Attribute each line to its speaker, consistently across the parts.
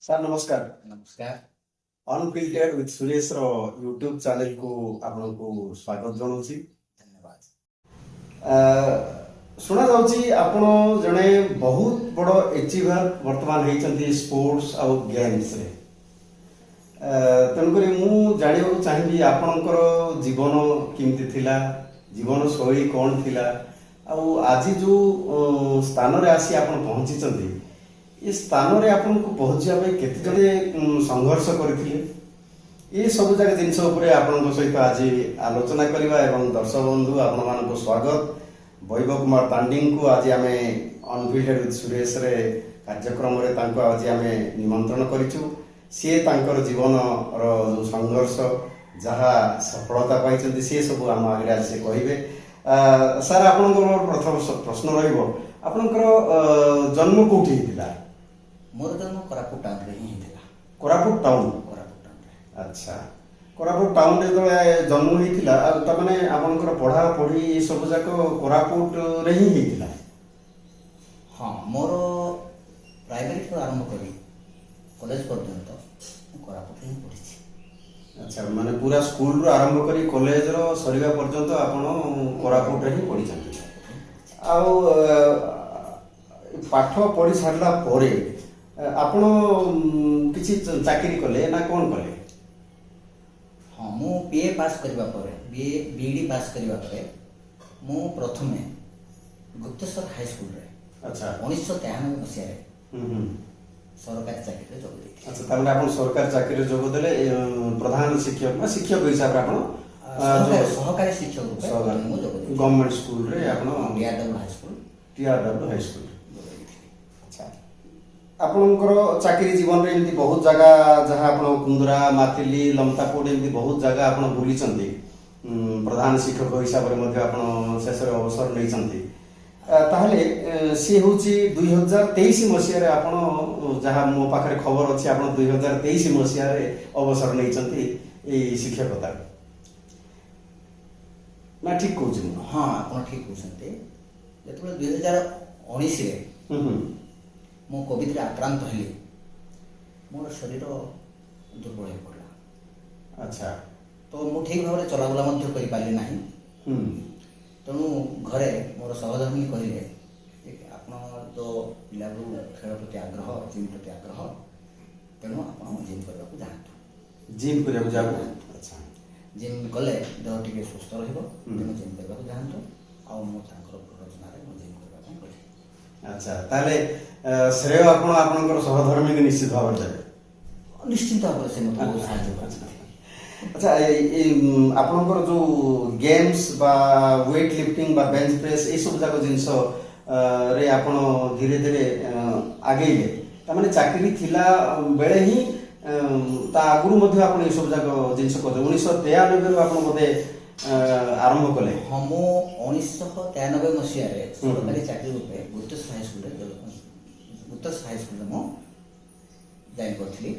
Speaker 1: Sir ନମସ୍କାର।
Speaker 2: ନମସ୍କାର।
Speaker 1: ଅନଫିଲ୍ଟର୍ଡ with ସୁରେଶର YouTube ଚ୍ୟାନେଲକୁ ଆପଣଙ୍କୁ ସ୍ୱାଗତ ଜଣାଉଛି।
Speaker 2: ଧନ୍ୟବାଦ।
Speaker 1: ଶୁଣାଯାଉଛି ଆପଣ ଜଣେ ବହୁତ ବଡ଼ ଏଚିଭର ବର୍ତ୍ତମାନ ହେଇଛନ୍ତି ସ୍ପୋର୍ଟସ୍ ଆଉ ଗେମ୍ସରେ। ତେଣୁକରି ମୁଁ ଜାଣିବାକୁ ଚାହିଁବି ଆପଣଙ୍କର ଜୀବନ କେମିତି ଥିଲା, ଜୀବନ ଶୈଳୀ କ'ଣ ଥିଲା, ଆଉ ଆଜି ଯେଉଁ ସ୍ଥାନରେ ଆସି ଆପଣ ପହଞ୍ଚିଛନ୍ତି ଏ ସ୍ଥାନରେ ଆପଣଙ୍କୁ ପହଞ୍ଚିବା ପାଇଁ କେତେ ଜଣ ସଂଘର୍ଷ କରିଥିଲେ, ଏ ସବୁ ଯାକ ଜିନିଷ ଉପରେ ଆପଣଙ୍କ ସହିତ ଆଜି ଆଲୋଚନା କରିବା। ଏବଂ ଦର୍ଶକ ବନ୍ଧୁ ଆପଣମାନଙ୍କୁ ସ୍ୱାଗତ। ବୈଭବ କୁମାର ତାଣ୍ଡିଙ୍କୁ ଆଜି ଆମେ ଅନଫିଲ୍ଟର୍ଡ ୱିଥ୍ ସୁରେଶରେ କାର୍ଯ୍ୟକ୍ରମରେ ତାଙ୍କୁ ଆଜି ଆମେ ନିମନ୍ତ୍ରଣ କରିଛୁ। ସିଏ ତାଙ୍କର ଜୀବନର ଯେଉଁ ସଂଘର୍ଷ, ଯାହା ସଫଳତା ପାଇଛନ୍ତି, ସିଏ ସବୁ ଆମ ଆଗରେ ଆଜି ସେ କହିବେ। ସାର୍, ଆପଣଙ୍କର ପ୍ରଥମ ପ୍ରଶ୍ନ ରହିବ, ଆପଣଙ୍କର ଜନ୍ମ କେଉଁଠି ହେଇଥିଲା?
Speaker 2: ମୋର ଜନ୍ମ କୋରାପୁଟ ଟାଉନରେ ହିଁ ହେଇଥିଲା।
Speaker 1: କୋରାପୁଟ ଟାଉନ?
Speaker 2: କୋରାପୁଟ ଟାଉନରେ।
Speaker 1: ଆଚ୍ଛା, କୋରାପୁଟ ଟାଉନରେ ଯେତେବେଳେ ଜନ୍ମ ହେଇଥିଲା, ଆଉ ତାମାନେ ଆପଣଙ୍କର ପଢ଼ାପଢ଼ି ସବୁ ଯାକ କୋରାପୁଟରେ ହିଁ ହେଇଥିଲା?
Speaker 2: ହଁ, ମୋର ପ୍ରାଇମେରୀଠୁ ଆରମ୍ଭ କରି କଲେଜ ପର୍ଯ୍ୟନ୍ତ ମୁଁ କୋରାପୁଟରେ ହିଁ ପଢ଼ିଛି।
Speaker 1: ଆଚ୍ଛା, ମାନେ ପୁରା ସ୍କୁଲରୁ ଆରମ୍ଭ କରି କଲେଜର ସରିବା ପର୍ଯ୍ୟନ୍ତ ଆପଣ କୋରାପୁଟରେ ହିଁ ପଢ଼ିଛନ୍ତି। ଆଉ ପାଠ ପଢ଼ି ସାରିଲା ପରେ ଆପଣ କିଛି ଚାକିରି କଲେ ନା କ'ଣ କଲେ?
Speaker 2: ହଁ, ମୁଁ ବିଏ ପାସ୍ କରିବା ପରେ, ବିଇଡ଼ି ପାସ୍ କରିବା ପରେ ମୁଁ ପ୍ରଥମେ ଗୁପ୍ତେଶ୍ୱର ହାଇସ୍କୁଲରେ
Speaker 1: ଆଚ୍ଛା
Speaker 2: 1993 ମସିହାରେ ସରକାରୀ ଚାକିରିରେ ଯୋଗ ଦେଇଥିଲି।
Speaker 1: ଆଚ୍ଛା, ତାମାନେ ଆପଣ ସରକାରୀ ଚାକିରିରେ ଯୋଗ ଦେଲେ ପ୍ରଧାନ ଶିକ୍ଷକ ବା ଶିକ୍ଷକ ହିସାବରେ ଆପଣ
Speaker 2: ସହକାରୀ ଶିକ୍ଷକ ରୂପେ ମୁଁ ଯୋଗ ଦେଇଥିଲି।
Speaker 1: ଗଭର୍ଣ୍ଣମେଣ୍ଟ ସ୍କୁଲରେ ଆପଣ
Speaker 2: ଟିଆରଡବ୍ଲ୍ୟୁ ହାଇସ୍କୁଲ
Speaker 1: ହାଇସ୍କୁଲ।
Speaker 2: ଯୋଗ ଦେଇଥିଲି।
Speaker 1: ଆଚ୍ଛା, ଆପଣଙ୍କର ଚାକିରି ଜୀବନରେ ଏମିତି ବହୁତ ଜାଗା, ଯାହା ଆପଣ କୁନ୍ଦୁରା, ମାଥିଲି, ଲମତାପୁଟ ଏମିତି ବହୁତ ଜାଗା ଆପଣ ବୁଲିଛନ୍ତି। ପ୍ରଧାନ ଶିକ୍ଷକ ହିସାବରେ ମଧ୍ୟ ଆପଣ ଶେଷରେ ଅବସର ନେଇଛନ୍ତି। ତାହେଲେ ସିଏ ହେଉଛି 2023 ମସିହାରେ ଆପଣ, ଯାହା ମୋ ପାଖରେ ଖବର ଅଛି, ଆପଣ 2023 ମସିହାରେ ଅବସର ନେଇଛନ୍ତି ଏଇ ଶିକ୍ଷକତାରୁ, ନା ଠିକ୍ କହୁଛି ମୁଁ?
Speaker 2: ହଁ, ଆପଣ ଠିକ୍ କହୁଛନ୍ତି। ଯେତେବେଳେ 2019ରେ ମୁଁ କୋଭିଡରେ ଆକ୍ରାନ୍ତ ହେଲି, ମୋର ଶରୀର ଦୁର୍ବଳ ହୋଇ ପଡ଼ିଲା।
Speaker 1: ଆଚ୍ଛା,
Speaker 2: ତ ମୁଁ ଠିକ୍ ଭାବରେ ଚଲାବୁଲା ମଧ୍ୟ କରିପାରିଲି ନାହିଁ। ତେଣୁ ଘରେ ମୋର ସହଧର୍ମୀ କହିଲେ ଯେ ଆପଣ ତ ପିଲାବେଳୁ ଖେଳ ପ୍ରତି ଆଗ୍ରହ, ଜିମ୍ ପ୍ରତି ଆଗ୍ରହ, ତେଣୁ ଆପଣ ଜିମ୍ କରିବାକୁ ଯାଆନ୍ତୁ।
Speaker 1: ଜିମ୍ କରିବାକୁ ଯାଆନ୍ତୁ। ଆଚ୍ଛା,
Speaker 2: ଜିମ୍ କଲେ ଦେହ ଟିକେ ସୁସ୍ଥ ରହିବ, ତେଣୁ ଜିମ୍ କରିବାକୁ ଯାଆନ୍ତୁ। ଆଉ ମୁଁ ତାଙ୍କର ପ୍ରରୋଚନାରେ ମୁଁ ଜିମ୍ କରିବା ପାଇଁ ଗଲି।
Speaker 1: ଆଚ୍ଛା, ତାହେଲେ ଶ୍ରେୟ ଆପଣ ଆପଣଙ୍କର ସହଧର୍ମୀକୁ ନିଶ୍ଚିତ ଭାବରେ ଦେବେ।
Speaker 2: ନିଶ୍ଚିନ୍ତ ଭାବରେ ସେ ମୋତେ ବହୁତ ସାହାଯ୍ୟ କରିଛନ୍ତି।
Speaker 1: ଆଚ୍ଛା, ଆପଣଙ୍କର ଯେଉଁ ଗେମ୍ସ ବା ୱେଟ୍ ଲିଫ୍ଟିଂ ବା ବେଞ୍ଚ ପ୍ରେସ୍ ଏଇସବୁ ଯାକ ଜିନିଷ ରେ ଆପଣ ଧୀରେ ଧୀରେ ଆଗେଇଲେ, ତାମାନେ ଚାକିରି ଥିଲା ବେଳେ ହିଁ ତା ଆଗରୁ ମଧ୍ୟ ଆପଣ ଏସବୁ ଯାକ ଜିନିଷ କରିଥିଲେ? 1993ରୁ ଆପଣ ବୋଧେ ଆରମ୍ଭ କଲେ?
Speaker 2: ହଁ, ମୁଁ 1993 ମସିହାରେ ସରକାରୀ ଚାକିରି ରୂପେ ଗୁପ୍ତେଶ୍ୱର ହାଇସ୍କୁଲରେ ମୁଁ ଜଏନ୍ କରିଥିଲି।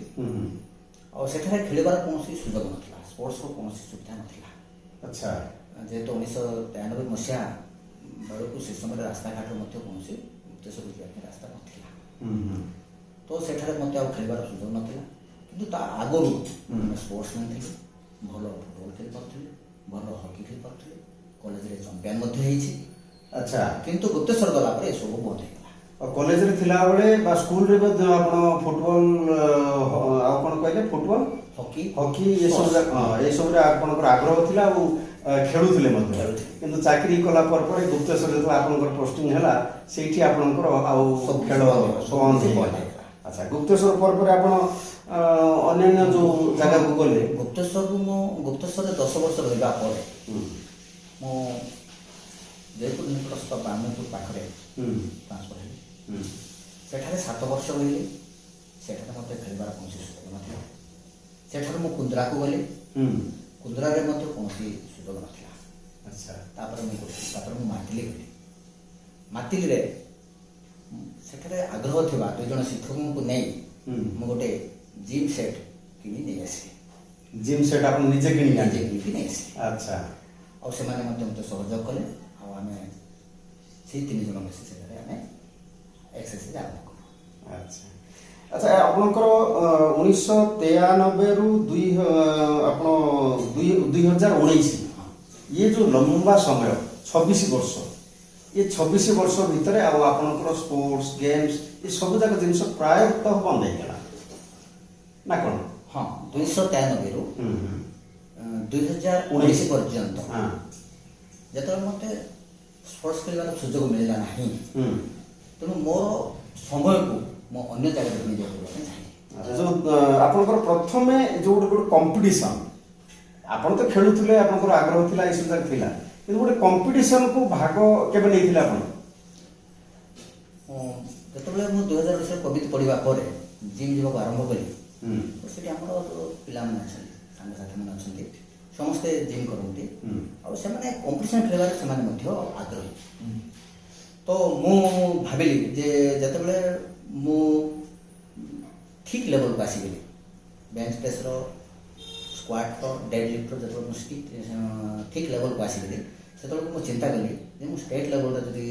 Speaker 2: ଆଉ ସେଠାରେ ଖେଳିବାର କୌଣସି ସୁଯୋଗ ନଥିଲା, ସ୍ପୋର୍ଟସର କୌଣସି ସୁବିଧା ନଥିଲା।
Speaker 1: ଆଚ୍ଛା,
Speaker 2: ଯେହେତୁ 1993 ମସିହା ବେଳକୁ ସେ ସମୟରେ ରାସ୍ତାଘାଟରେ ମଧ୍ୟ କୌଣସି ଗୁପ୍ତେଶ୍ୱର ଯିବା ପାଇଁ ରାସ୍ତା ନଥିଲା। ତ ସେଠାରେ ମୋତେ ଆଉ ଖେଳିବାର ସୁଯୋଗ ନଥିଲା। କିନ୍ତୁ ତା ଆଗରୁ ମୁଁ ସ୍ପୋର୍ଟସମ୍ୟାନ୍ ଥିଲି, ଭଲ ଫୁଟବଲ ଖେଳି ପାରୁଥିଲି, ଭଲ ହକି ଖେଳି ପାରୁଥିଲି, କଲେଜରେ ଚମ୍ପିଆନ୍ ମଧ୍ୟ ହେଇଛି।
Speaker 1: ଆଚ୍ଛା,
Speaker 2: କିନ୍ତୁ ଗୁପ୍ତେଶ୍ୱର ଗଲା ପରେ ଏସବୁ ବନ୍ଦ ହେଇଗଲା।
Speaker 1: କଲେଜରେ ଥିଲାବେଳେ ବା ସ୍କୁଲରେ ମଧ୍ୟ ଆପଣ ଫୁଟବଲ, ଆଉ କ'ଣ କହିଲେ, ଫୁଟବଲ, ହକି ଏସବୁରେ ଆପଣଙ୍କର ଆଗ୍ରହ ଥିଲା ଆଉ ଖେଳୁଥିଲେ ମଧ୍ୟ। କିନ୍ତୁ ଚାକିରି କଲା ପରେ ପରେ ଗୁପ୍ତେଶ୍ୱର ଯେତେବେଳେ ଆପଣଙ୍କର ପୋଷ୍ଟିଂ ହେଲା, ସେଇଠି ଆପଣଙ୍କର ଆଉ ଖେଳ ବନ୍ଦ ହେଇଗଲା। ଆଚ୍ଛା, ଗୁପ୍ତେଶ୍ୱର ପରେ ପରେ ଆପଣ ଅନ୍ୟାନ୍ୟ ଯେଉଁ ଜାଗାକୁ ଗଲେ?
Speaker 2: ଗୁପ୍ତେଶ୍ୱରରେ 10 ବର୍ଷ ରହିବା ପରେ ମୁଁ ଜୟପୁର ନିକଟସ୍ଥ ବ୍ରାହ୍ମଣପୁର ପାଖରେ ଟ୍ରାନ୍ସଫର ହେଲି। ସେଠାରେ 7 ବର୍ଷ ରହିଲି। ସେଠାରେ ମୋତେ ଖେଳିବାର କୌଣସି ସୁଯୋଗ ନଥିଲା। ସେଠାରୁ ମୁଁ କୁନ୍ଦରାକୁ ଗଲି। କୁନ୍ଦରାରେ ମଧ୍ୟ କୌଣସି ସୁଯୋଗ ନଥିଲା।
Speaker 1: ଆଚ୍ଛା,
Speaker 2: ତାପରେ ମୁଁ ମାତିଲି ଗଲି। ମାତିଲିରେ ସେଠାରେ ଆଗ୍ରହ ଥିବା 2 ଜଣ ଶିକ୍ଷକଙ୍କୁ ନେଇ ମୁଁ ଗୋଟେ ଜିମ୍ ସେଟ୍ କିଣି ନେଇ ଆସିଲି।
Speaker 1: ଜିମ୍ ସେଟ୍ ଆପଣ ନିଜେ କିଣିକି
Speaker 2: ନେଇ ଆସିଲି।
Speaker 1: ଆଚ୍ଛା,
Speaker 2: ଆଉ ସେମାନେ ମଧ୍ୟ ମୋତେ ସହଯୋଗ କଲେ। ଆଉ ଆମେ ସେଇ 3 ଜଣ ମିଶି ସେଠାରେ ଆମେ ଏକ୍ସରସାଇଜ୍ ଆରମ୍ଭ କଲୁ।
Speaker 1: ଆଚ୍ଛା, ଆଚ୍ଛା ଆପଣଙ୍କର 1993 ରୁ 2019 ଇଏ ଯୋଉ ଲମ୍ବା ସମୟ 26 ବର୍ଷ ये 26 वर्ष भितर आपणकर स्पोर्ट्स गेम्स ये सब जाक जिनस प्रायतः बंद हो ना कौन
Speaker 2: हाँ 1993 ରୁ 2019 पर्यंत जो मत स्पोर्ट्स खेल सुजोग मिलला ना तेणु मोर समय को मो अन्य जगह विनियोग करने चाहिए
Speaker 1: जो आपणकर प्रथमे जो गोटे कंपटीशन आपण तो खेलुथिले आपणकर आग्रह थिला ए सुजग थिला कि गोटे कंपटीशन को भाग केबे नै थिला आपण
Speaker 2: ଯେତେବେଳେ ମୁଁ 2010 କବିତା ପଢ଼ିବା ପରେ ଜିମ୍ ଯିବାକୁ ଆରମ୍ଭ କଲି ସେଠି ଆମର ପିଲାମାନେ ଅଛନ୍ତି ସାଙ୍ଗସାଥିମାନେ ଅଛନ୍ତି ସମସ୍ତେ ଜିମ୍ କରନ୍ତି ଆଉ ସେମାନେ କମ୍ପିଟିସନ୍ ଖେଳିବାରେ ସେମାନେ ମଧ୍ୟ ଆଗ୍ରହୀ ତ ମୁଁ ଭାବିଲି ଯେ ଯେତେବେଳେ ମୁଁ ଠିକ୍ ଲେଭେଲକୁ ଆସିଗଲି ବେଞ୍ଚ ପ୍ରେସ୍ର ସ୍କ୍ୱାଟ୍ର ଡେଡ୍ ଲିଫ୍ଟର ଯେତେବେଳେ ମୁଁ ଠିକ୍ ଲେଭେଲକୁ ଆସିଗଲି ସେତେବେଳକୁ ମୁଁ ଚିନ୍ତା କଲି ଯେ ମୁଁ ଷ୍ଟେଟ୍ ଲେଭେଲରେ ଯଦି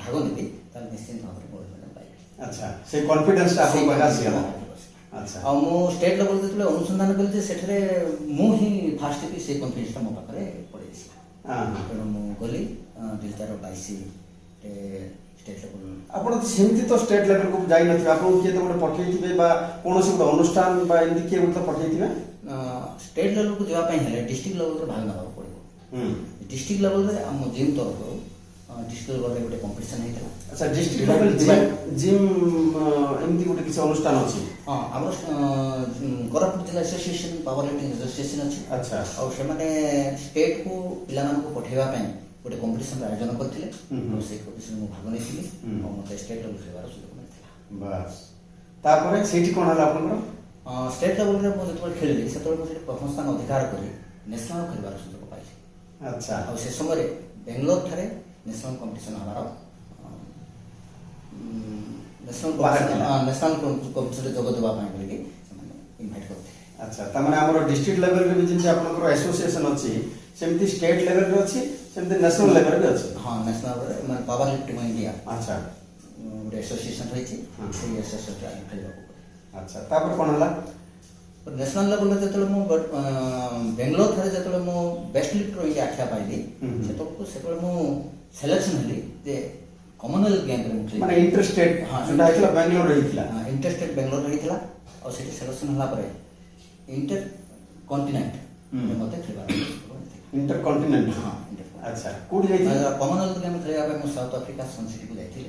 Speaker 2: ଭାଗ ନେବି ତାହେଲେ ନିଶ୍ଚିତ ଭାବରେ ଗୋଲ୍ଡ ମେଡାଲ ପାଇବି।
Speaker 1: ଆଚ୍ଛା ସେ କନଫିଡେନ୍ସଟା ଆପଣଙ୍କ ପାଖରେ ଆସିଗଲା।
Speaker 2: ଆଚ୍ଛା ଆଉ ମୁଁ ଷ୍ଟେଟ୍ ଲେଭେଲ ଯେତେବେଳେ ଅନୁସନ୍ଧାନ କଲି ଯେ ସେଠାରେ ମୁଁ ହିଁ ଫାଷ୍ଟ ହେବି ସେ କନଫିଡେନ୍ସଟା ମୋ ପାଖରେ ପଳେଇଥିଲା ତେଣୁ ମୁଁ ଗଲି 2022 ଷ୍ଟେଟ୍ ଲେଭେଲ
Speaker 1: ଆପଣ ସେମିତି ତ ଷ୍ଟେଟ୍ ଲେଭେଲକୁ ଯାଇନଥିବେ ଆପଣଙ୍କୁ କିଏ ତ ଗୋଟେ ପଠେଇଥିବେ ବା କୌଣସି ଗୋଟେ ଅନୁଷ୍ଠାନ ବା ଏମିତି କିଏ ଗୋଟେ ତ ପଠେଇଥିବେ
Speaker 2: ଷ୍ଟେଟ୍ ଲେଭେଲକୁ ଯିବା ପାଇଁ ହେଲେ ଡିଷ୍ଟ୍ରିକ୍ଟ ଲେଭେଲରେ ଭାଗ ନେବାକୁ ପଡ଼ିବ डिस्ट्रिक्ट लेवल रे हम जिम तरफ डिस्ट्रिक्ट लेवल रे गोटे कंपटीशन हेतला।
Speaker 1: अच्छा डिस्ट्रिक्ट लेवल जिम एमती गोटे किसी अनुष्ठान अछि
Speaker 2: हां हमर कोरापुट जिला एसोसिएशन पावर लिफ्टिंग एसोसिएशन अछि।
Speaker 1: अच्छा
Speaker 2: और से माने स्टेट को पिला मान को पठेवा पय गोटे कंपटीशन आयोजन करथिले और से कंपटीशन में भाग लेथिले और मते स्टेट लेवल खेबार सुयोग मिलथिला।
Speaker 1: बस तापर सेठी कोन हला आपनकर
Speaker 2: स्टेट लेवल रे मो जतबे खेलिली सेतबे मो प्रथम स्थान अधिकार करी नेशनल खेबार सुयोग पाइली।
Speaker 1: अच्छा
Speaker 2: और से समय बेंगलोर थारे नेशनल कंपटीशन हमारा नेशनल कंपटीशन जोग देवा पाए बोली इनवाइट करते।
Speaker 1: अच्छा त माने हमर डिस्ट्रिक्ट लेवल रे भी जे आपनकर एसोसिएशन अछि सेमती स्टेट लेवल रे अछि सेमती नेशनल लेवल रे अछि।
Speaker 2: हां नेशनल रे माने पावर लिफ्टिंग इंडिया
Speaker 1: अच्छा
Speaker 2: गोटे एसोसिएशन रही से एसोसिएशन रे खेलबा।
Speaker 1: अच्छा तापर कोन हला
Speaker 2: नेशनल लेवल रे जतले मो बेंगलोर थारे जतले मो बेस्ट लिफ्टर इंडिया आख्या पाइली सेतले मो सिलेक्शन हली जे कॉमनवेल्थ गेम रे मुखली
Speaker 1: माने इंटरेस्टेड जोटा आइतला बेंगलोर रहितला
Speaker 2: इंटरेस्टेड बेंगलोर रहितला और सेठी सिलेक्शन हला परे इंटर कॉन्टिनेंट मते खेलबा
Speaker 1: इंटर कॉन्टिनेंट।
Speaker 2: हां
Speaker 1: अच्छा कोडी जाइथि
Speaker 2: कॉमनवेल्थ गेम खेलबा पे मो साउथ अफ्रीका सन सिटी को जाइथि।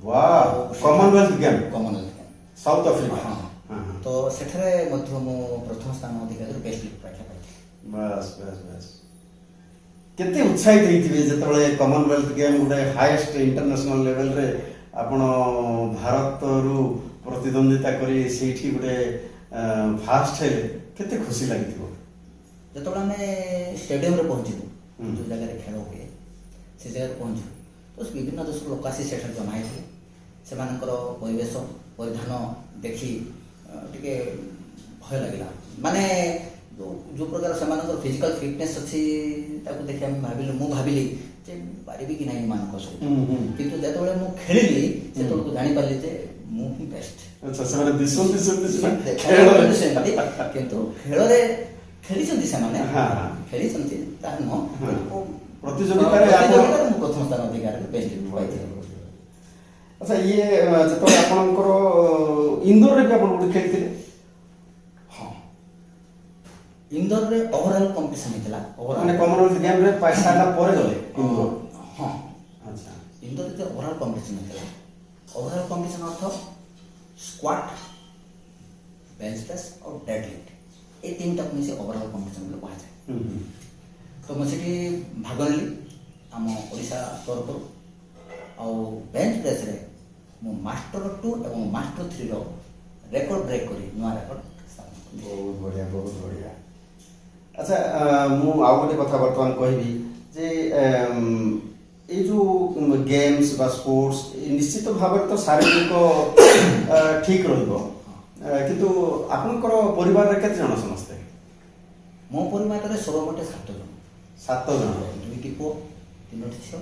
Speaker 1: वाह कॉमनवेल्थ गेम साउथ अफ्रीका।
Speaker 2: हां तो सेठरे मध्य मो प्रथम स्थान अधिकार बेस्ट लिफ्टर आख्या पाइथि।
Speaker 1: बस बस बस केते उत्साहित हेतिबे जेतबळे कॉमनवेल्थ गेम गुडे हाईएस्ट इंटरनेशनल लेवल रे आपण भारत रु प्रतिद्वंदिता करी सेठी गुडे फास्ट हेले केते खुशी लागिथिबो
Speaker 2: जेतबळे हमें स्टेडियम रे पहुंचिबो जो जगह रे खेल होए से जगह पहुंचु तो विभिन्न देश लोक आसी सेठर जमा हेथि सेमानकर परिवेश परिधान देखि टिके भय लागिला माने जो प्रकार सेमानकर फिजिकल फिटनेस अछि ताको देखि हम भाबिलु मु भाबिली जे पारिबी कि नाही मानक सो किंतु जेतबळे मु खेलिली सेतबळे को जानि पारली जे मु ही बेस्ट।
Speaker 1: अच्छा सेमाने दिसों
Speaker 2: खेल किंतु खेल रे खेली संति सेमाने खेली संति ता न
Speaker 1: प्रतियोगिता रे
Speaker 2: मु प्रथम स्थान अधिकार बेस्ट पाइथि।
Speaker 1: अच्छा ये जतो आपनकर इंदौर रे भी आपन गुडी खेलथिले।
Speaker 2: हां इंदौर रे ओवरऑल कंपटीशन हेतला
Speaker 1: माने कॉमनवेल्थ गेम रे पैसा ला परे गले इंदौर।
Speaker 2: हां
Speaker 1: अच्छा
Speaker 2: इंदौर रे ओवरऑल कंपटीशन हेतला ओवरऑल कंपटीशन अर्थ स्क्वाट बेंच प्रेस और डेड लिफ्ट ए तीनटा मिसे ओवरऑल कंपटीशन बोले कहा जाय। तो मसेठी भाग नेली हम ओडिसा तरफ और बेंच प्रेस रे मो मास्टर 2 एवं मास्टर 3 रो रेकॉर्ड ब्रेक करी नुआ रेकॉर्ड
Speaker 1: बहुत बढ़िया बहुत बढ़िया। अच्छा मु आ गोटे कथा वर्तमान कहबी जे ए जो गेम्स बा स्पोर्ट्स निश्चित भाव तो शारीरिक ठीक रहइबो किंतु आपनकर परिवार रे केते जण समस्ते
Speaker 2: मो परिवार रे सर्वमोटे 7 जण
Speaker 1: 2
Speaker 2: दुईटी पो तीनोटी छियो।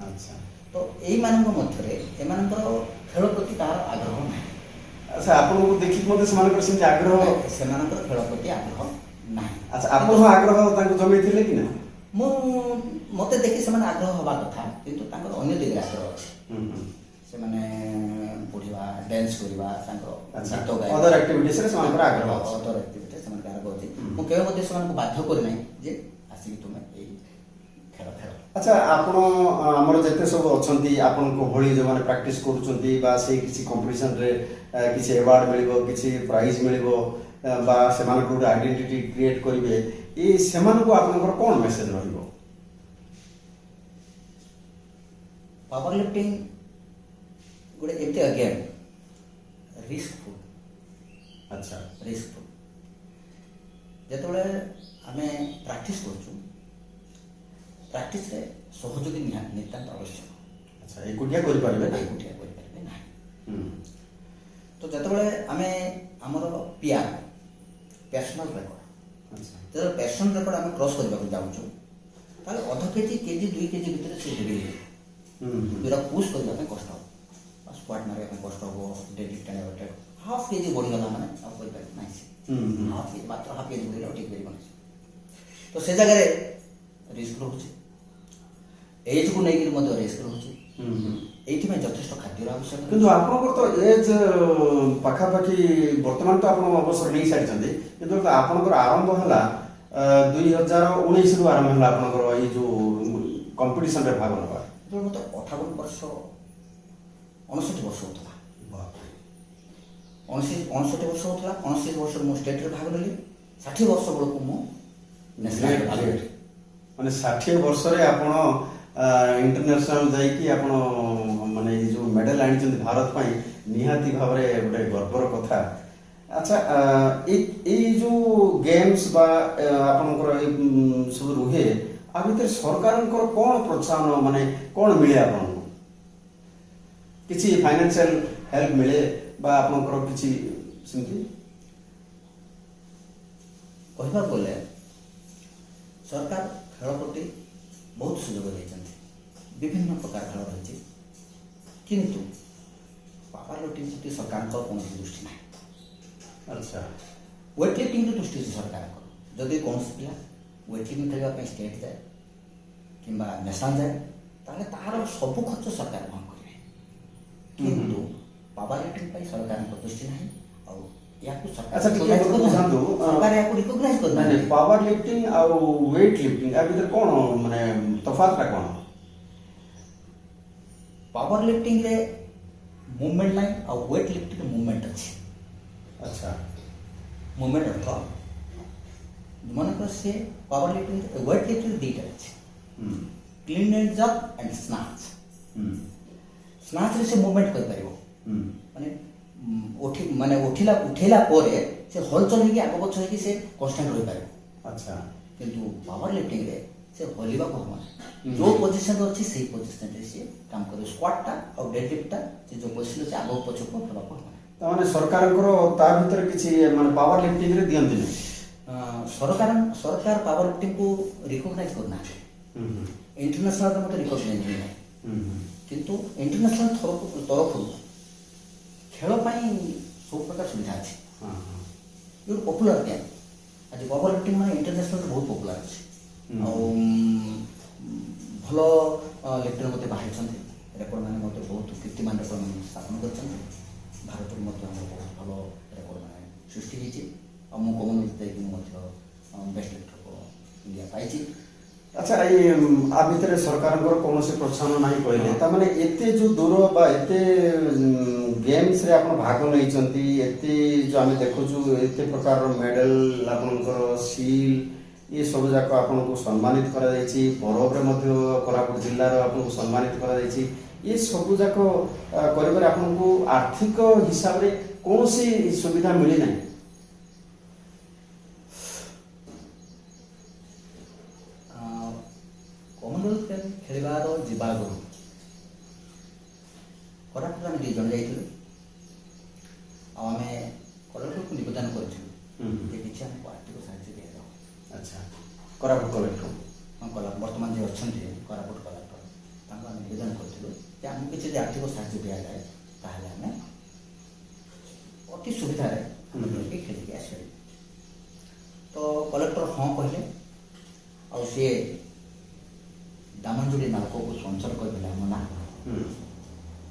Speaker 2: अच्छा ତ ଏଇମାନଙ୍କ ମଧ୍ୟରେ ଏମାନଙ୍କର ଖେଳ ପ୍ରତି କାହାର ଆଗ୍ରହ ନାହିଁ।
Speaker 1: ଆଚ୍ଛା ଆପଣଙ୍କୁ ଦେଖିକି ମଧ୍ୟ ସେମାନଙ୍କର ସେମିତି ଆଗ୍ରହ
Speaker 2: ସେମାନଙ୍କର ଖେଳ ପ୍ରତି ଆଗ୍ରହ ନାହିଁ।
Speaker 1: ଆଚ୍ଛା ଆପଣଙ୍କ ଆଗ୍ରହ ତାଙ୍କୁ ଜମେଇଥିଲେ କି ନା?
Speaker 2: ମୋତେ ଦେଖି ସେମାନେ ଆଗ୍ରହ ହେବା କଥା, କିନ୍ତୁ ତାଙ୍କର ଅନ୍ୟ ଦିଗରେ ଆଗ୍ରହ ଅଛି। ସେମାନେ ପଢ଼ିବା, ଡ୍ୟାନ୍ସ କରିବା, ତାଙ୍କର ଗୀତ ଗାଇବା,
Speaker 1: ଅଦର ଆକ୍ଟିଭିଟିସରେ ସେମାନଙ୍କର ଆଗ୍ରହ ଅଛି।
Speaker 2: ଅଦର ଆକ୍ଟିଭିଟିରେ ସେମାନଙ୍କର ଆଗ୍ରହ ଅଛି। ମୁଁ କେବେ ମଧ୍ୟ ସେମାନଙ୍କୁ ବାଧ୍ୟ କରିନାହିଁ ଯେ ଆସିକି ତୁମେ ଏଇ ଖେଳ ଖେଳ।
Speaker 1: ଆଚ୍ଛା ଆପଣ ଆମର ଯେତେ ସବୁ ଅଛନ୍ତି ଆପଣଙ୍କ ଭଳି ଯେଉଁମାନେ ପ୍ରାକ୍ଟିସ୍ କରୁଛନ୍ତି ବା ସେଇ କିଛି କମ୍ପିଟିସନରେ କିଛି ଆୱାର୍ଡ଼ ମିଳିବ, କିଛି ପ୍ରାଇଜ୍ ମିଳିବ ବା ସେମାନଙ୍କୁ ଗୋଟେ ଆଇଡେଣ୍ଟିଟି କ୍ରିଏଟ୍ କରିବେ, ସେମାନଙ୍କୁ ଆପଣଙ୍କର କ'ଣ ମେସେଜ ରହିବ?
Speaker 2: ପାୱାର ଲିଫ୍ଟିଂ ଗୋଟେ ଏମିତି ଗେମ୍, ରିସ୍କଫୁଲ୍।
Speaker 1: ଆଚ୍ଛା
Speaker 2: ରିସ୍କଫୁଲ୍। ଯେତେବେଳେ ଆମେ ପ୍ରାକ୍ଟିସ୍ କରୁଛୁ, ପ୍ରାକ୍ଟିସ୍ରେ ସହଯୋଗୀ ନିତାନ୍ତ ଆବଶ୍ୟକ।
Speaker 1: ଆଚ୍ଛା ଏକୁଟିଆ କରିପାରିବେ ନା?
Speaker 2: ଏକୁଟିଆ କରିପାରିବେ ନାହିଁ। ତ ଯେତେବେଳେ ଆମେ ଆମର ପର୍ସନାଲ ରେକର୍ଡ, ଯେତେବେଳେ ପର୍ସନାଲ ରେକର୍ଡ ଆମେ କ୍ରସ୍ କରିବାକୁ ଯାଉଛୁ, ତାହେଲେ ଅଧ କେଜି, କେଜି 2 କେଜି ଭିତରେ ସେ ହେଭି ହେଇଯିବ। ଯେଉଁଟା ପୁସ୍ କରିବା ପାଇଁ କଷ୍ଟ ହେବ, ସ୍କ୍ୱାଟ୍ ମାରିବା ପାଇଁ କଷ୍ଟ ହେବ, ଡେଡଲିଫ୍ଟ ଟାଣିବା ହାଫ୍ କେଜି ବଢ଼ିଗଲା ମାନେ ଆଉ କରିପାରିବ ନାହିଁ। ସେ ମାତ୍ର ହାଫ୍ କେଜି ବଢ଼ିଲେ ଆଉ ଠିକ୍ କରିବନି। ତ ସେ ଜାଗାରେ ରିସ୍କ ରହୁଛି, ଏଜ୍କୁ ନେଇକରି ମଧ୍ୟ ରିସ୍କ ରହୁଛି। এইଥିପାଇଁ ଯଥେଷ୍ଟ ଖାଦ୍ୟର ଆବଶ୍ୟକ।
Speaker 1: କିନ୍ତୁ ଆପଣଙ୍କର ତ ଏଜ୍ ପାଖାପାଖି ବର୍ତ୍ତମାନ ତ ଆପଣ ଅବସର ନେଇସାରିଛନ୍ତି, କିନ୍ତୁ ଆପଣଙ୍କର ଆରମ୍ଭ ହେଲା 2019ରୁ ଆରମ୍ଭ ହେଲା ଆପଣଙ୍କର ଏଇ ଯେଉଁ କମ୍ପିଟିସନରେ ଭାଗ ନେବା।
Speaker 2: ଯେତେବେଳେ ମୋତେ 58 ବର୍ଷ 59 ବର୍ଷ ହେଉଥିଲା, 59 ବର୍ଷ ହେଉଥିଲା, 59 ବର୍ଷରେ ମୁଁ ଷ୍ଟେଟ୍ରେ ଭାଗ ନେଲି। 60 ବର୍ଷ ବେଳକୁ ମୁଁ ନ୍ୟାସନାଲ୍ ଭାଗ ନେଲି।
Speaker 1: ମାନେ 60 ବର୍ଷରେ ଆପଣ ଇଣ୍ଟରନ୍ୟାସନାଲ ଯାଇକି ଆପଣ ମାନେ ଏଇ ଯେଉଁ ମେଡାଲ ଆଣିଛନ୍ତି ଭାରତ ପାଇଁ, ନିହାତି ଭାବରେ ଗୋଟେ ଗର୍ବର କଥା। ଆଚ୍ଛା ଏଇ ଯେଉଁ ଗେମ୍ସ ବା ଆପଣଙ୍କର ଏଇ ସବୁ ରୁହେ, ଆ ଭିତରେ ସରକାରଙ୍କର କ'ଣ ପ୍ରୋତ୍ସାହନ, ମାନେ କ'ଣ ମିଳେ ଆପଣଙ୍କୁ? କିଛି ଫାଇନାନ୍ସିଆଲ ହେଲ୍ପ ମିଳେ ବା ଆପଣଙ୍କର କିଛି ସେମିତି?
Speaker 2: କହିବାକୁ ଗଲେ ସରକାର ଖେଳ ପ୍ରତି ବହୁତ ସୁଯୋଗ ଦେଇଛନ୍ତି। ବିଭିନ୍ନ ପ୍ରକାର ଖେଳ ରହିଛି, କିନ୍ତୁ ପାୱାର ଲିଫ୍ଟିଂ ପ୍ରତି ସରକାରଙ୍କର କୌଣସି ଦୃଷ୍ଟି ନାହିଁ।
Speaker 1: ଆଚ୍ଛା
Speaker 2: ୱେଟ୍ ଲିଫ୍ଟିଂର ଦୃଷ୍ଟି ଅଛି ସରକାରଙ୍କର। ଯଦି କୌଣସି ପିଲା ୱେଟ୍ ଲିଫ୍ଟିଂ ଖେଳିବା ପାଇଁ ଷ୍ଟେଟ୍ ଯାଏ କିମ୍ବା ନ୍ୟାସନାଲ୍ ଯାଏ, ତାହେଲେ ତାହାର ସବୁ ଖର୍ଚ୍ଚ ସରକାର ବହନ କରିବେ। କିନ୍ତୁ ପାୱାର ଲିଫ୍ଟିଂ ପାଇଁ ସରକାରଙ୍କ ଦୃଷ୍ଟି ନାହିଁ। ଆଉ ଏହାକୁ ସରକାର ରିକଗ୍ନାଇଜ୍ କରିନାହାନ୍ତି।
Speaker 1: ପାୱାର ଲିଫ୍ଟିଂ ଆଉ ୱେଟ୍ ଲିଫ୍ଟିଂ ଆ ଭିତରେ କ'ଣ ମାନେ ତଫାତଟା କ'ଣ?
Speaker 2: ପାୱାର ଲିଫ୍ଟିଂରେ ମୁଭମେଣ୍ଟ ନାହିଁ, ଆଉ ୱେଟ୍ ଲିଫ୍ଟିଂରେ ମୁଭମେଣ୍ଟ ଅଛି।
Speaker 1: ଆଚ୍ଛା
Speaker 2: ମୁଭମେଣ୍ଟ ଅର୍ଥ ମନେକର ସେ ପାୱାର ଲିଫ୍ଟିଂ, ୱେଟ୍ ଲିଫ୍ଟିଂ ଦୁଇଟା ଅଛି, clean and jerk and snatch. ସ୍ନାଚ୍ରେ ସେ ମୁଭମେଣ୍ଟ କରିପାରିବ, ମାନେ ଉଠେଇଲା ପରେ ସେ ହଲଚଲ ହେଇକି ଆଗ ପଛ ହେଇକି ସେ କନଷ୍ଟାଣ୍ଟ ରହିପାରିବ।
Speaker 1: ଆଚ୍ଛା
Speaker 2: କିନ୍ତୁ ପାୱାର ଲିଫ୍ଟିଂରେ ସେ ହଲିବାକୁ ହେବ ନାହିଁ। ଯେଉଁ ପୋଜିସନରେ ଅଛି ସେଇ ପୋଜିସନରେ ସିଏ କାମ କରିବ। ସ୍କ୍ୱାଟ୍ଟା ଆଉ ଡେଡଲିଫ୍ଟଟା ସେ ଯେଉଁ ପୋଜିସନ ଅଛି ଆଗକୁ ପଛକୁ ହେବାକୁ ହେବ ନାହିଁ।
Speaker 1: ତାମାନେ ସରକାରଙ୍କର ତା ଭିତରେ କିଛି ମାନେ ପାୱାର ଲିଫ୍ଟିଂରେ ଦିଅନ୍ତିନି?
Speaker 2: ସରକାର ପାୱାର ଲିଫ୍ଟିଂକୁ ରିକଗ୍ନାଇଜ୍ କରୁନାହାନ୍ତି। ଇଣ୍ଟରନ୍ୟାସନାଲରେ ମଧ୍ୟ ରିକଗ୍ନାଇଜ୍ ନାହିଁ। କିନ୍ତୁ ଇଣ୍ଟରନ୍ୟାସନାଲ ତରଫରୁ ଖେଳ ପାଇଁ ସବୁ ପ୍ରକାର ସୁବିଧା ଅଛି। ଗୋଟେ ପପୁଲାର ଗେମ୍। ଆଜି ପାୱାର ଲିଫ୍ଟିଂ ମାନେ ଇଣ୍ଟରନ୍ୟାସନାଲରେ ବହୁତ ପପୁଲାର ଅଛି। ଆଉ ଭଲ ଲିଫ୍ଟର ମଧ୍ୟ ବାହାରିଛନ୍ତି, ରେକର୍ଡ ମାନେ ମଧ୍ୟ ବହୁତ କୀର୍ତ୍ତିମାନ ରେକର୍ଡ ମାନେ ସ୍ଥାପନ କରିଛନ୍ତି। ଭାରତରୁ ମଧ୍ୟ ଆମର ବହୁତ ଭଲ ରେକର୍ଡ ମାନେ ସୃଷ୍ଟି ହେଇଛି। ଆଉ ମୁଁ କମନୱେଲ୍ଥ ଯାଇକି ମଧ୍ୟ ବେଷ୍ଟ ଲିଫ୍ଟର ଇଣ୍ଡିଆ ପାଇଛି।
Speaker 1: ଆଚ୍ଛା ଏଇ ଆ ଭିତରେ ସରକାରଙ୍କର କୌଣସି ପ୍ରୋତ୍ସାହନ ନାହିଁ କହିଲେ, ତାମାନେ ଏତେ ଯେଉଁ ଦୂର ବା ଏତେ ଗେମ୍ସରେ ଆପଣ ଭାଗ ନେଇଛନ୍ତି, ଏତେ ଯେଉଁ ଆମେ ଦେଖୁଛୁ ଏତେ ପ୍ରକାରର ମେଡାଲ, ଆପଣଙ୍କର ସିଲ୍, ଏସବୁ ଯାକ ଆପଣଙ୍କୁ ସମ୍ମାନିତ କରାଯାଇଛି। ପର୍ବରେ ମଧ୍ୟ କୋରାପୁଟ ଜିଲ୍ଲାର ଆପଣଙ୍କୁ ସମ୍ମାନିତ କରାଯାଇଛି। ଏ ସବୁ ଯାକ କରିବାରେ ଆପଣଙ୍କୁ ଆର୍ଥିକ ହିସାବରେ କୌଣସି ସୁବିଧା ମିଳିନାହିଁ?
Speaker 2: କମନୱେଲ୍ଥ ଗେମ୍ ଖେଳିବାର ଯିବା ଆଗରୁ କୋରାପୁଟ ଆମେ 2 ଜଣ ଯାଇଥିଲୁ। ଆଉ ଆମେ କଲେକ୍ଟରକୁ ନିବେଦନ କରିଥିଲୁ ଯେ କିଛି ଆମକୁ ଆର୍ଥିକ ସାହାଯ୍ୟ ଦିଆଯାଉ।
Speaker 1: ଆଚ୍ଛା କୋରାପୁଟ କଲେକ୍ଟର?
Speaker 2: ହଁ, ବର୍ତ୍ତମାନ ଯିଏ ଅଛନ୍ତି କୋରାପୁଟ କଲେକ୍ଟର, ତାଙ୍କୁ ଆମେ ନିବେଦନ କରିଥିଲୁ ଯେ ଆମକୁ କିଛି ଯଦି ଆର୍ଥିକ ସାହାଯ୍ୟ ଦିଆଯାଏ ତାହେଲେ ଆମେ ଅତି ସୁବିଧାରେ ଆମେ ଯାଇକି ଖେଳିକି ଆସିପାରିବୁ। ତ କଲେକ୍ଟର ହଁ କହିଲେ, ଆଉ ସିଏ ଦାମନଯୋଡ଼ି ନାଲକୋକୁ ସ୍ପନ୍ସର କରିଦେଲେ ଆମ ନା।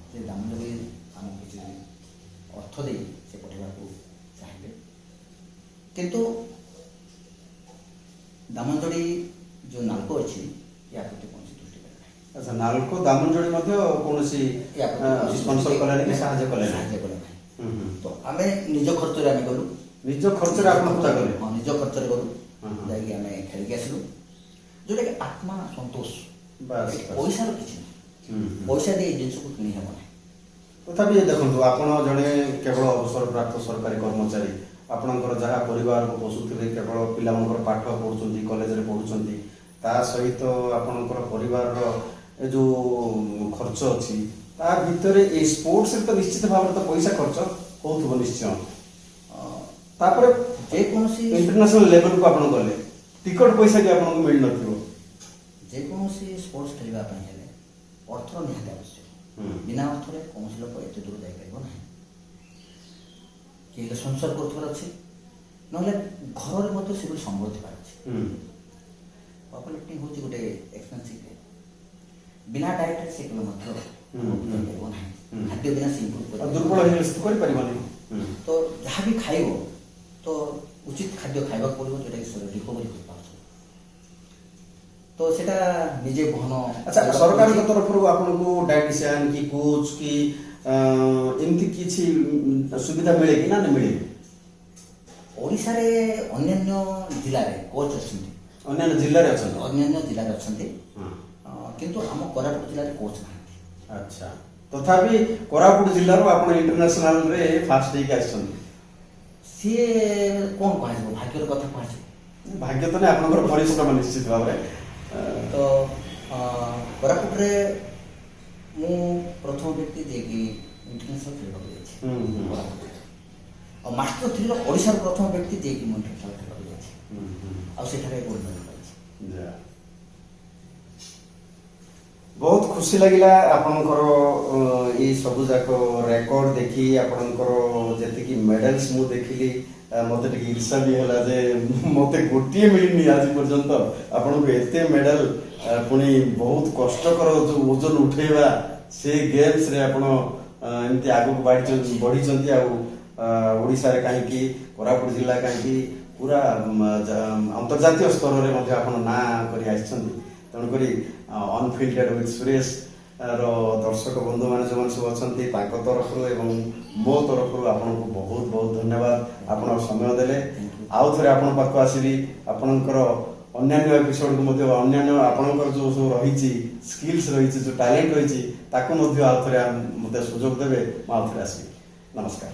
Speaker 2: ସେ ଦାମନଯୋଡ଼ି ଆମକୁ କିଛି ଅର୍ଥ ଦେଇ ସେ ପଢ଼ିବାକୁ ଚାହିଁଲେ, କିନ୍ତୁ ଦାମନଯୋଡ଼ି ଯେଉଁ ନାଲକୋ ଅଛି ୟା ପ୍ରତି କୌଣସି ଦୃଷ୍ଟି ଦେଲେ ନାହିଁ।
Speaker 1: ଆଚ୍ଛା, ନାଲକୋ ଦାମନଯୋଡ଼ି ମଧ୍ୟ କୌଣସି ସ୍ପନ୍ସର କଲେନି କି ସାହାଯ୍ୟ କଲେ
Speaker 2: ନାହିଁ। ତ ଆମେ ନିଜ ଖର୍ଚ୍ଚରେ ଆମେ ଗଲୁ।
Speaker 1: ନିଜ ଖର୍ଚ୍ଚରେ ଆପଣ ପୂଜା କଲେ?
Speaker 2: ହଁ, ନିଜ ଖର୍ଚ୍ଚରେ ଗଲୁ, ଯାଇକି ଆମେ ଖେଳିକି ଆସିଲୁ, ଯୋଉଟାକି ଆତ୍ମା ସନ୍ତୋଷ। ପଇସାର କିଛି ନାହିଁ, ପଇସା ଦେଇ ଜିନିଷକୁ କିଣି ହେବ ନାହିଁ।
Speaker 1: ତଥାପି ଦେଖନ୍ତୁ, ଆପଣ ଜଣେ କେବଳ ଅବସରପ୍ରାପ୍ତ ସରକାରୀ କର୍ମଚାରୀ, ଆପଣଙ୍କର ଯାହା ପରିବାରକୁ ପୋଷୁଥିବେ କେବଳ ପିଲାମାନଙ୍କର ପାଠ ପଢ଼ୁଛନ୍ତି, କଲେଜରେ ପଢ଼ୁଛନ୍ତି, ତା ସହିତ ଆପଣଙ୍କର ପରିବାରର ଏ ଯେଉଁ ଖର୍ଚ୍ଚ ଅଛି, ତା ଭିତରେ ଏଇ ସ୍ପୋର୍ଟସରେ ତ ନିଶ୍ଚିତ ଭାବରେ ତ ପଇସା ଖର୍ଚ୍ଚ ହେଉଥିବ ନିଶ୍ଚୟ। ତାପରେ
Speaker 2: ଯେକୌଣସି
Speaker 1: ଇଣ୍ଟରନ୍ୟାସନାଲ ଲେଭେଲକୁ ଆପଣ ଗଲେ ଟିକଟ ପଇସା ବି ଆପଣଙ୍କୁ ମିଳିନଥିବ।
Speaker 2: ଯେକୌଣସି ସ୍ପୋର୍ଟସ ଖେଳିବା ପାଇଁ ହେଲେ ଅର୍ଥର ନିହାତି ଆବଶ୍ୟକ। ବିନା ଅର୍ଥରେ କୌଣସି ଲୋକ ଏତେ ଦୂର ଯାଇପାରିବ ନାହିଁ। କିଏ ସ୍ପନ୍ସର କରୁଥିବାର ଅଛି, ନହେଲେ ଘରରେ ମଧ୍ୟ ସେଭଳି ସମ୍ଭବ ଥିବାର ଅଛି। ପାୱାର ଲିଫ୍ଟିଂ ହେଉଛି ଗୋଟେ ଏକ୍ସପେନ୍ସିଭ୍ ଗେମ୍। ବିନା ଡାଏଟ୍ରେ ସେ କେବେ ମଧ୍ୟ ଯାଇପାରିବ ନାହିଁ। ଖାଦ୍ୟ ବିନା ସେ ଇମ୍ପ୍ରୁଭ୍
Speaker 1: ଦୁର୍ବଳ କରିପାରିବନି।
Speaker 2: ତ ଯାହା ବି ଖାଇବ ତ ଉଚିତ ଖାଦ୍ୟ ଖାଇବାକୁ ପଡ଼ିବ, ଯେଉଁଟାକି ଶରୀର ରିକଭରି କରିପାରୁଥିବ। ତ ସେଇଟା ନିଜେ ବହନ।
Speaker 1: ଆଚ୍ଛା, ସରକାରଙ୍କ ତରଫରୁ ଆପଣଙ୍କୁ ଡାଏଟିସିଆନ କି କୋଚ୍ କି ଏମିତି କିଛି ସୁବିଧା ମିଳେ କି ନା ମିଳେ?
Speaker 2: ଓଡ଼ିଶାରେ ଅନ୍ୟାନ୍ୟ ଜିଲ୍ଲାରେ କୋଚ୍ ଅଛନ୍ତି।
Speaker 1: ଅନ୍ୟାନ୍ୟ ଜିଲ୍ଲାରେ ଅଛନ୍ତି?
Speaker 2: ଅନ୍ୟାନ୍ୟ ଜିଲ୍ଲାରେ ଅଛନ୍ତି, କିନ୍ତୁ ଆମ କୋରାପୁଟ ଜିଲ୍ଲାରେ କୋଚ୍ ନାହାନ୍ତି।
Speaker 1: ଆଚ୍ଛା, ତଥାପି କୋରାପୁଟ ଜିଲ୍ଲାରୁ ଆପଣ ଇଣ୍ଟରନ୍ୟାସନାଲରେ ଫାଷ୍ଟ ହେଇକି ଆସିଛନ୍ତି।
Speaker 2: ସିଏ କ'ଣ କୁହାଯିବ, ଭାଗ୍ୟର କଥା କୁହାଯିବ।
Speaker 1: ଭାଗ୍ୟ ତ ନାହିଁ, ଆପଣଙ୍କର ପରିଶ୍ରମ ନିଶ୍ଚିତ ଭାବରେ।
Speaker 2: ତ କୋରାପୁଟରେ ମୁଁ ପ୍ରଥମ ବ୍ୟକ୍ତି ଯିଏକି ଇଣ୍ଟରନ୍ୟାସନାଲ ଖେଳିବାକୁ ଯାଇଛି କୋରାପୁଟରେ। ଆଉ ମାଷ୍ଟର 3ର ଓଡ଼ିଶାର ପ୍ରଥମ ବ୍ୟକ୍ତି ଯିଏକି ମୁଁ ଇଣ୍ଟରନ୍ୟାସନାଲ ଖେଳିବାକୁ ଯାଇଛି, ଆଉ ସେଠାରେ ଗୋଲ୍ଡ ମେଡାଲ ପାଇଛି।
Speaker 1: ବହୁତ ଖୁସି ଲାଗିଲା ଆପଣଙ୍କର ଏଇ ସବୁ ଯାକ ରେକର୍ଡ ଦେଖି, ଆପଣଙ୍କର ଯେତିକି ମେଡାଲ୍ସ ମୁଁ ଦେଖିଲି, ମୋତେ ଟିକେ ଇର୍ଷା ବି ହେଲା ଯେ ମୋତେ ଗୋଟିଏ ମିଳିନି ଆଜି ପର୍ଯ୍ୟନ୍ତ। ଆପଣଙ୍କୁ ଏତେ ମେଡାଲ, ପୁଣି ବହୁତ କଷ୍ଟକର ଯେଉଁ ଓଜନ ଉଠେଇବା, ସେ ଗେମ୍ସରେ ଆପଣ ଏମିତି ଆଗକୁ ବଢ଼ିଛନ୍ତି। ଆଉ ଓଡ଼ିଶାରେ କାହିଁକି, କୋରାପୁଟ ଜିଲ୍ଲା କାହିଁକି, ପୁରା ଅନ୍ତର୍ଜାତୀୟ ସ୍ତରରେ ମଧ୍ୟ ଆପଣ ନାଁ କରି ଆସିଛନ୍ତି। ତେଣୁକରି ଅନଫିଲ୍ଟେଡ୍ ୱିଥ୍ ସୁରେଶ ର ଦର୍ଶକ ବନ୍ଧୁମାନେ ଯେଉଁମାନେ ସବୁ ଅଛନ୍ତି, ତାଙ୍କ ତରଫରୁ ଏବଂ ମୋ ତରଫରୁ ଆପଣଙ୍କୁ ବହୁତ ବହୁତ ଧନ୍ୟବାଦ। ଆପଣ ସମୟ ଦେଲେ। ଆଉ ଥରେ ଆପଣଙ୍କ ପାଖକୁ ଆସିବି, ଆପଣଙ୍କର ଅନ୍ୟାନ୍ୟ ଏପିସୋଡକୁ ମଧ୍ୟ, ଅନ୍ୟାନ୍ୟ ଆପଣଙ୍କର ଯେଉଁ ସବୁ ରହିଛି ସ୍କିଲ୍ସ ରହିଛି, ଯେଉଁ ଟ୍ୟାଲେଣ୍ଟ ରହିଛି, ତାକୁ ମଧ୍ୟ ଆଉ ଥରେ ମୋତେ ସୁଯୋଗ ଦେବେ, ମୁଁ ଆଉ ଥରେ ଆସିବି। ନମସ୍କାର।